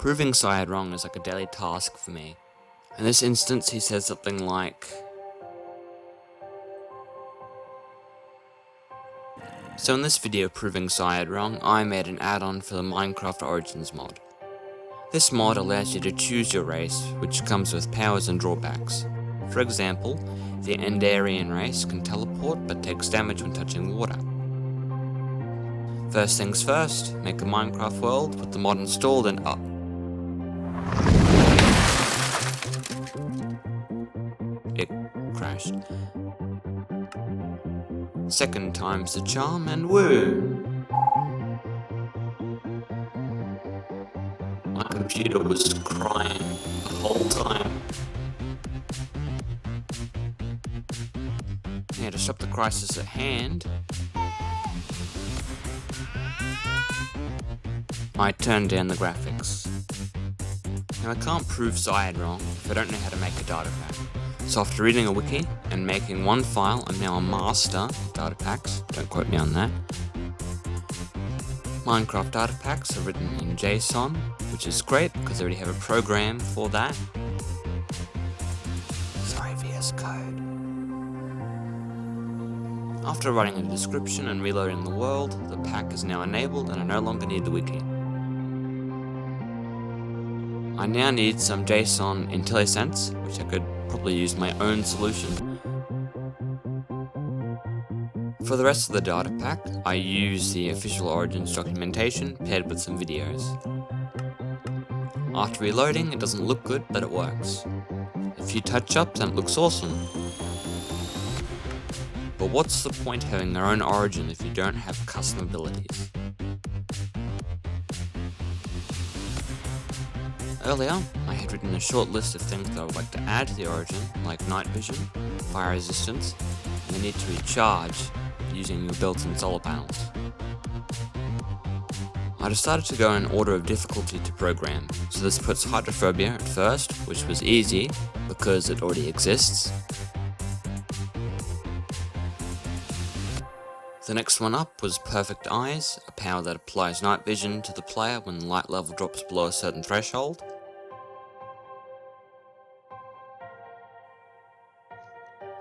Proving CyaD wrong is like a daily task for me. In this instance, he says something like, so in this video proving CyaD wrong, I made an add-on for the Minecraft Origins mod. This mod allows you to choose your race, which comes with powers and drawbacks. For example, the Endarian race can teleport but takes damage when touching water. First things first, make a Minecraft world with the mod installed and up. It crashed. Second time's the charm and woo! My computer was crying the whole time. Now to stop the crisis at hand, I turned down the graphics. Now I can't prove CyaD wrong if I don't know how to make a datapack. So after reading a wiki and making one file, I'm now a master of datapacks, don't quote me on that. Minecraft datapacks are written in JSON, which is great because I already have a program for that. Sorry, VS Code. After writing a description and reloading the world, the pack is now enabled and I no longer need the wiki. I now need some JSON IntelliSense, which I could probably use my own solution. For the rest of the data pack, I use the official Origins documentation paired with some videos. After reloading, it doesn't look good, but it works. A few touch-ups and it looks awesome. But what's the point having your own origin if you don't have custom abilities? Earlier, I had written a short list of things that I would like to add to the origin, like night vision, fire resistance, and the need to recharge using your built-in solar panels. I decided to go in order of difficulty to program, so this puts hydrophobia at first, which was easy because it already exists. The next one up was Perfect Eyes, a power that applies night vision to the player when the light level drops below a certain threshold.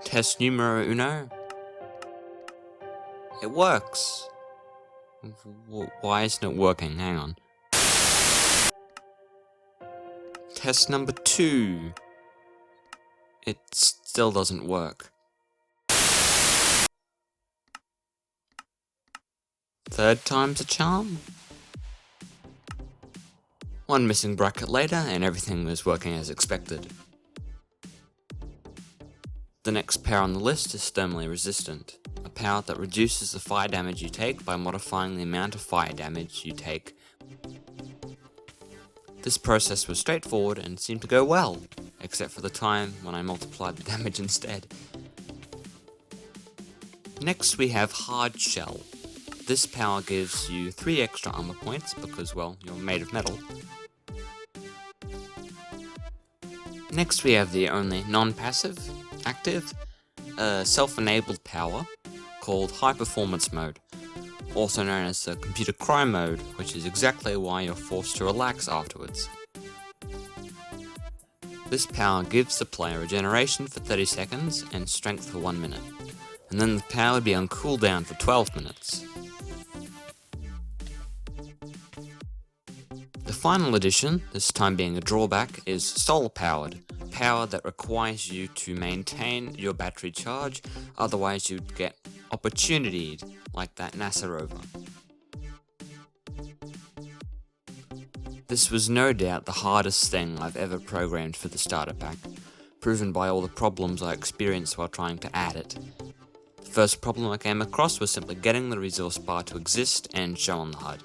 Test numero uno. It works. Why isn't it working? Hang on. Test number 2. It still doesn't work. Third time's a charm. One missing bracket later and everything was working as expected. The next power on the list is thermally resistant, a power that reduces the fire damage you take by modifying the amount of fire damage you take. This process was straightforward and seemed to go well, except for the time when I multiplied the damage instead. Next we have Hard Shell. This power gives you 3 extra armor points because, well, you're made of metal. Next we have the only non-passive, active, self-enabled power called High Performance Mode, also known as the Computer Cry Mode, which is exactly why you're forced to relax afterwards. This power gives the player regeneration for 30 seconds and strength for 1 minute, and then the power would be on cooldown for 12 minutes. The final addition, this time being a drawback, is solar powered, a power that requires you to maintain your battery charge, otherwise you'd get opportunityed like that NASA rover. This was no doubt the hardest thing I've ever programmed for the starter pack, proven by all the problems I experienced while trying to add it. The first problem I came across was simply getting the resource bar to exist and show on the HUD.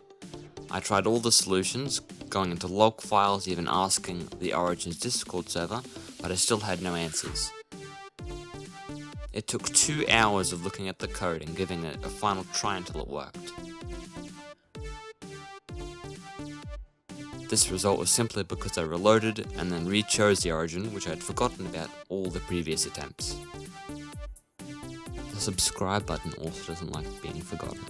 I tried all the solutions, going into log files, even asking the Origins Discord server, but I still had no answers. It took 2 hours of looking at the code and giving it a final try until it worked. This result was simply because I reloaded and then re-chose the origin, which I had forgotten about all the previous attempts. The subscribe button also doesn't like being forgotten.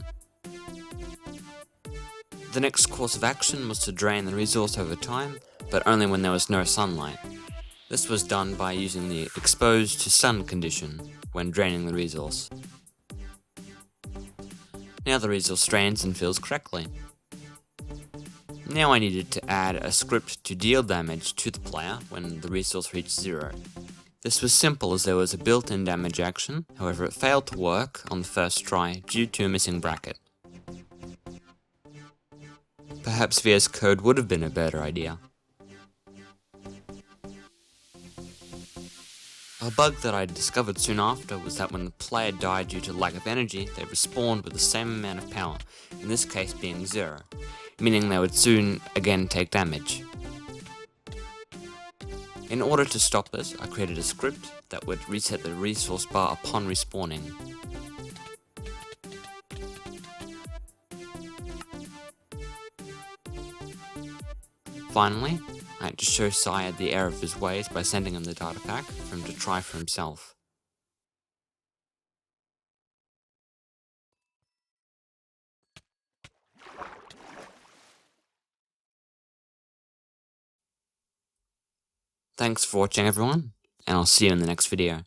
The next course of action was to drain the resource over time, but only when there was no sunlight. This was done by using the exposed to sun condition when draining the resource. Now the resource drains and fills correctly. Now I needed to add a script to deal damage to the player when the resource reached 0. This was simple as there was a built-in damage action, however it failed to work on the first try due to a missing bracket. Perhaps VS Code would have been a better idea. A bug that I discovered soon after was that when the player died due to lack of energy, they respawned with the same amount of power, in this case being 0, meaning they would soon again take damage. In order to stop this, I created a script that would reset the resource bar upon respawning. Finally, I had to show CyaD the error of his ways by sending him the datapack for him to try for himself. Thanks for watching everyone, and I'll see you in the next video.